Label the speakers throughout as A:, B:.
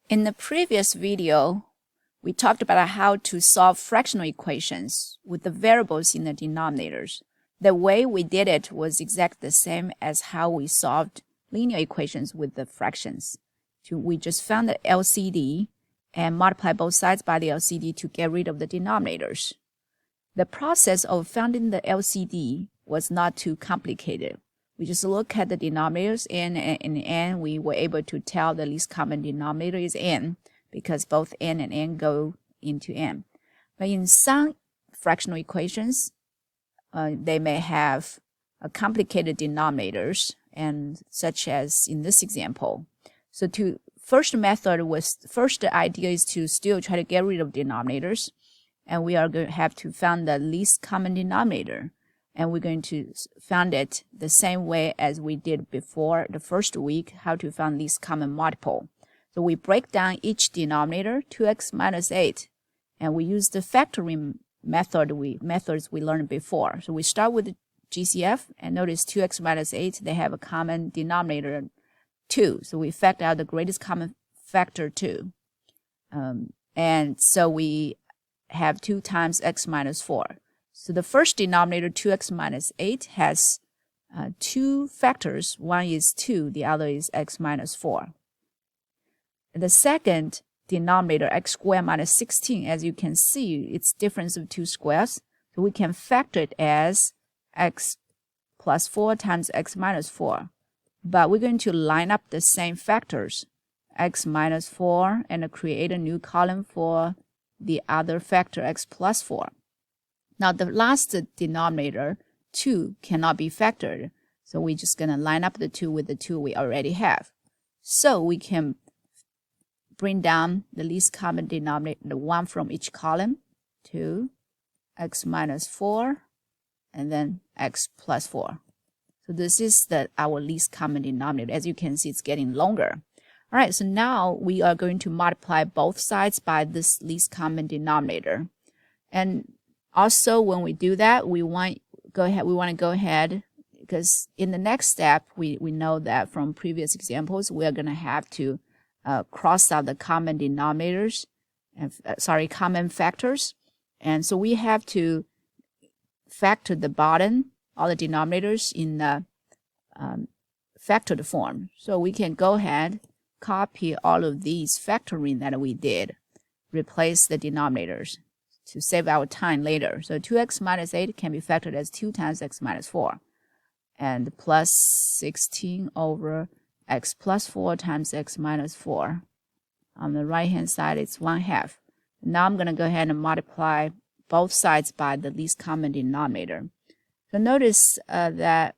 A: In the previous video, we talked about how to solve fractional equations with the variables in the denominators. The way we did it was exactly the same as how we solved linear equations with the fractions. We just found the LCD and multiply both sides by the LCD to get rid of the denominators. The process of finding the LCD was not too complicated. We just look at the denominators n and n. We were able to tell the least common denominator is n because both n and n go into n. But in some fractional equations, they may have complicated denominators, and such as in this example. So the idea is to still try to get rid of denominators, and we are going to have to find the least common denominator. And we're going to find it the same way as we did before the first week, how to find least common multiple. So we break down each denominator, 2x minus 8, and we use the factoring methods we learned before. So we start with the GCF, and notice 2x minus 8, they have a common denominator 2. So we factor out the greatest common factor 2. And so we have 2 times x minus 4. So the first denominator, 2x minus 8, has two factors. One is 2, the other is x minus 4. And the second denominator, x squared minus 16, as you can see, it's difference of two squares. So we can factor it as x plus 4 times x minus 4. But we're going to line up the same factors, x minus 4, and create a new column for the other factor, x plus 4. Now, the last denominator, 2, cannot be factored. So we're just going to line up the 2 with the 2 we already have. So we can bring down the least common denominator, the 1 from each column, 2, x minus 4, and then x plus 4. So this is our least common denominator. As you can see, it's getting longer. All right, so now we are going to multiply both sides by this least common denominator. And also, when we do that, we want to go ahead, because in the next step, we know that from previous examples, we are going to have to cross out the common denominators, common factors. And so we have to factor the bottom, all the denominators in the factored form. So we can go ahead, copy all of these factoring that we did, replace the denominators to save our time later. So 2x minus 8 can be factored as 2 times x minus 4. And plus 16 over x plus 4 times x minus 4. On the right-hand side, it's 1/2. Now I'm going to go ahead and multiply both sides by the least common denominator. So notice that,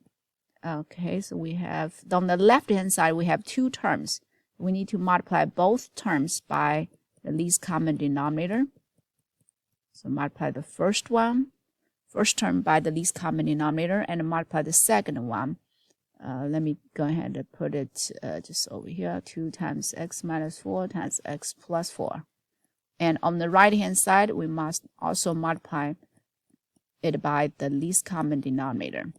A: okay, so we have, on the left-hand side, we have two terms. We need to multiply both terms by the least common denominator. So multiply the first term by the least common denominator, and multiply the second one. Let me go ahead and put it just over here, 2 times x minus 4 times x plus 4. And on the right-hand side, we must also multiply it by the least common denominator.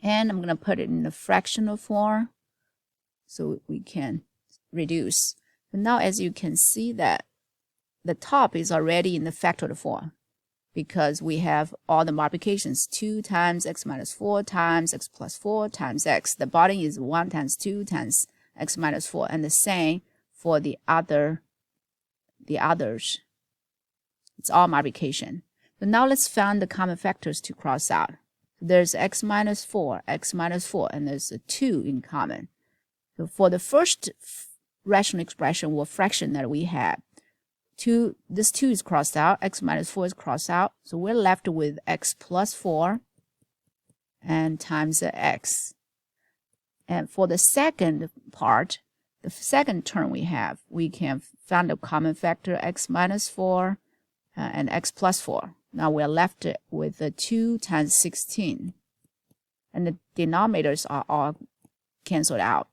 A: And I'm going to put it in the fractional form so we can reduce. And now, as you can see, that the top is already in the factored form because we have all the multiplications, 2 times x minus 4 times x plus 4 times x. The bottom is 1 times 2 times x minus 4, and the same for the others. It's all multiplication. So now let's find the common factors to cross out. There's x minus 4, and there's a 2 in common. So for the first rational expression or fraction that we had, this 2 is crossed out, x minus 4 is crossed out, so we're left with x plus 4 and times the x. And for the second part, the second term we can find a common factor, x minus 4 and x plus 4. Now we're left with the 2 times 16, and the denominators are all canceled out.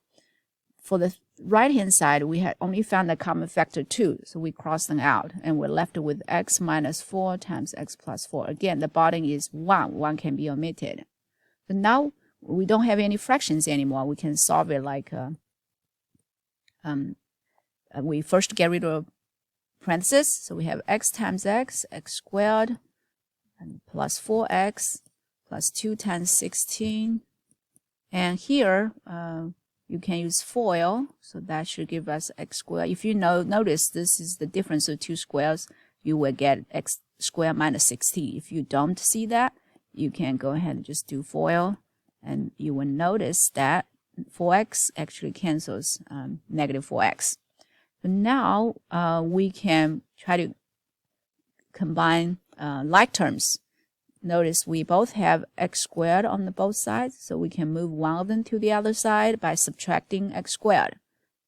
A: For the right-hand side, we had only found the common factor 2, so we cross them out, and we're left with x minus 4 times x plus 4. Again, the bottom is 1. 1 can be omitted. So now we don't have any fractions anymore. We can solve it like we first get rid of parentheses. So we have x times x squared, and plus 4x plus 2 times 16. And here, you can use FOIL, so that should give us x squared. If you notice this is the difference of two squares, you will get x squared minus 16. If you don't see that, you can go ahead and just do FOIL, and you will notice that 4x actually cancels negative 4x. So now we can try to combine like terms. Notice we both have x squared on the both sides, so we can move one of them to the other side by subtracting x squared.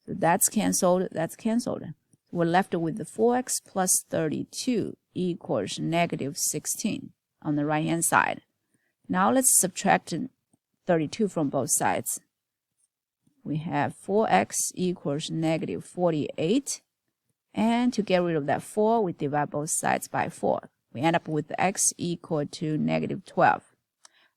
A: So that's canceled, that's canceled. We're left with the 4x plus 32 equals negative 16 on the right-hand side. Now let's subtract 32 from both sides. We have 4x equals negative 48. And to get rid of that 4, we divide both sides by 4. We end up with x equal to negative 12.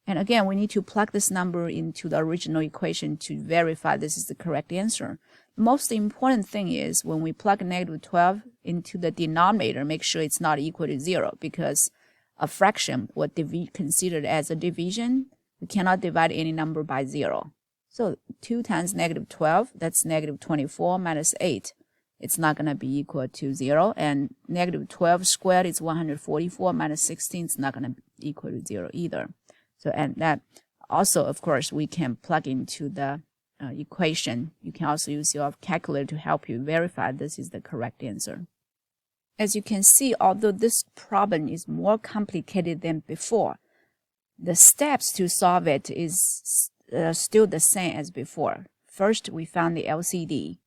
A: And again, we need to plug this number into the original equation to verify this is the correct answer. The most important thing is when we plug negative 12 into the denominator, make sure it's not equal to 0, because a fraction will be considered as a division. We cannot divide any number by 0. So 2 times negative 12, that's negative 24 minus 8. It's not going to be equal to 0. And negative 12 squared is 144 minus 16. It's not going to be equal to 0 either. So, and that also, of course, we can plug into the equation. You can also use your calculator to help you verify this is the correct answer. As you can see, although this problem is more complicated than before, the steps to solve it is still the same as before. First, we found the LCD.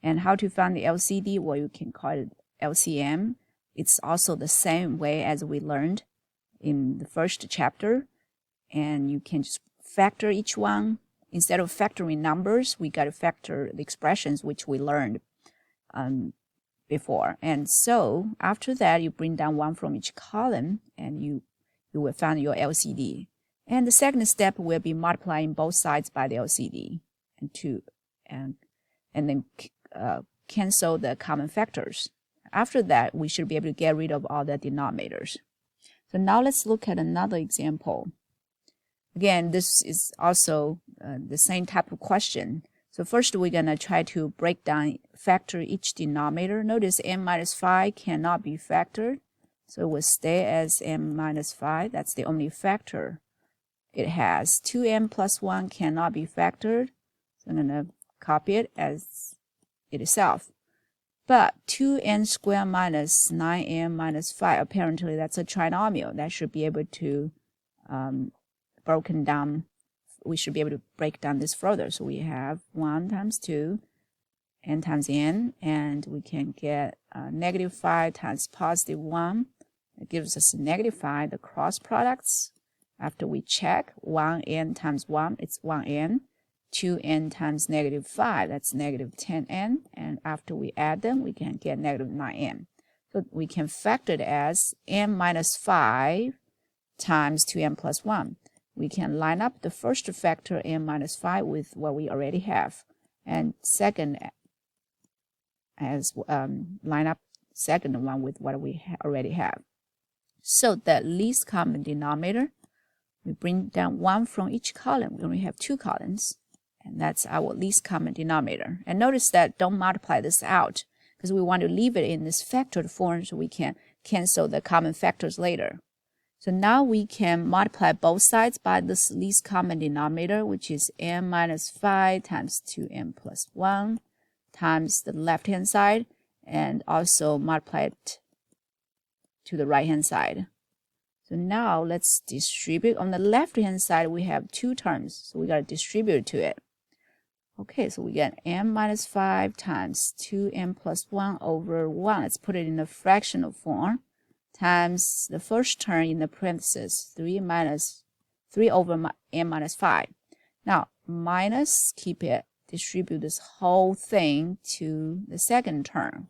A: And how to find the LCD? Well, you can call it LCM. It's also the same way as we learned in the first chapter. And you can just factor each one. Instead of factoring numbers, we got to factor the expressions which we learned before. And so after that, you bring down one from each column, and you will find your LCD. And the second step will be multiplying both sides by the LCD and then cancel the common factors. After that, we should be able to get rid of all the denominators. So now let's look at another example. Again, this is also the same type of question. So first, we're going to try to break down, factor each denominator. Notice n minus 5 cannot be factored, so it will stay as n minus 5. That's the only factor it has. 2n plus 1 cannot be factored, so I'm going to copy it as itself. But 2n squared minus 9n minus 5, apparently that's a trinomial. That should be able to broken down. We should be able to break down this further. So we have 1 times 2, n times n, and we can get negative 5 times positive 1. It gives us a negative 5. The cross products, after we check, 1n times 1, it's 1n. 2n times negative 5, that's negative 10n. And after we add them, we can get negative 9n. So we can factor it as n minus 5 times 2n plus 1. We can line up the first factor, n minus 5, with what we already have. And second, as line up second one with what we already have. So the least common denominator, we bring down one from each column. We only have 2 columns. And that's our least common denominator. And notice that don't multiply this out, because we want to leave it in this factored form so we can cancel the common factors later. So now we can multiply both sides by this least common denominator, which is n minus 5 times 2n plus 1 times the left-hand side, and also multiply it to the right-hand side. So now let's distribute. On the left-hand side, we have 2 terms, so we got to distribute to it. Okay, so we get n minus 5 times 2n plus 1 over 1. Let's put it in a fractional form, times the first term in the parentheses, 3 over n minus 5. Now, minus, keep it, distribute this whole thing to the second term,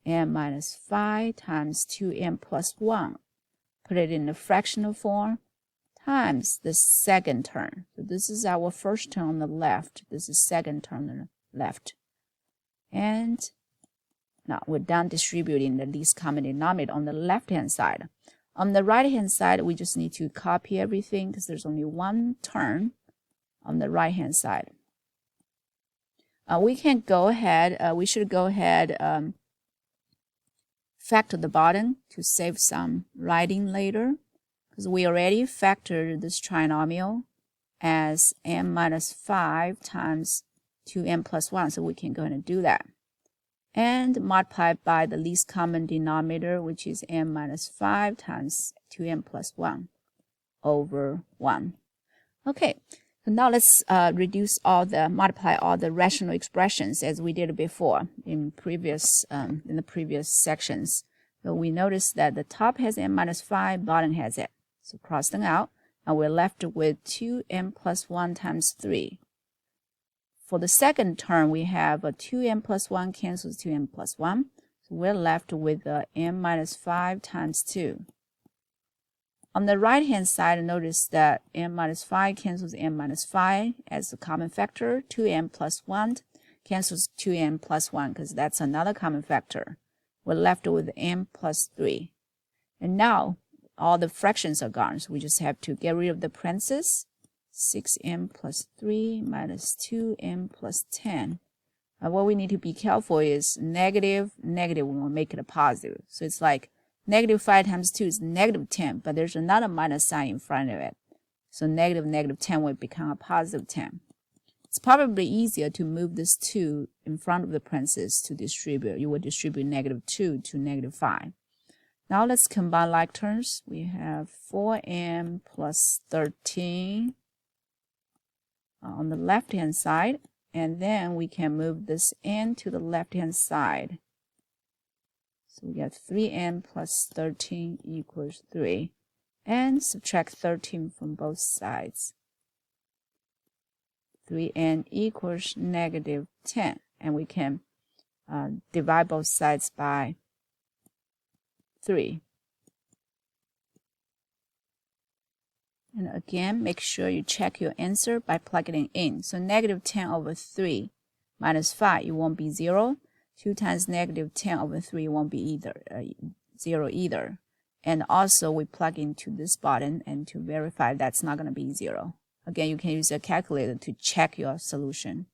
A: n minus 5 times 2n plus 1. Put it in the fractional form, times the second term. So this is our first term on the left. This is second term on the left. And Now we're done distributing the least common denominator on the left-hand side. On the right-hand side, we just need to copy everything because there's only one term on the right-hand side. We should go ahead factor the bottom to save some writing later, because we already factored this trinomial as m minus 5 times 2m plus 1, so we can go ahead and do that. And multiply by the least common denominator, which is m minus 5 times 2m plus 1 over 1. Okay, so now let's multiply all the rational expressions as we did before in the previous sections. So we notice that the top has m minus 5, bottom has it. So cross them out, and we're left with 2m plus 1 times 3. For the second term, we have a 2m plus 1 cancels 2m plus 1. So we're left with m minus 5 times 2. On the right-hand side, notice that m minus 5 cancels m minus 5 as a common factor. 2m plus 1 cancels 2m plus 1 because that's another common factor. We're left with m plus 3. And now all the fractions are gone, so we just have to get rid of the parentheses. 6m plus 3 minus 2m plus 10. What we need to be careful is negative, we want to make it a positive. So it's like negative 5 times 2 is negative 10, but there's another minus sign in front of it. So negative 10 will become a positive 10. It's probably easier to move this 2 in front of the parentheses to distribute. You will distribute negative 2 to negative 5. Now let's combine like terms. We have 4m plus 13 on the left-hand side, and then we can move this n to the left-hand side. So we get 3n plus 13 equals 3, and subtract 13 from both sides. 3n equals negative 10, and we can divide both sides by 3. And again, make sure you check your answer by plugging it in. So negative 10 over 3 minus 5, it won't be 0. 2 times negative 10 over 3 won't be 0 either. And also, we plug into this button and to verify that's not going to be 0. Again, you can use a calculator to check your solution.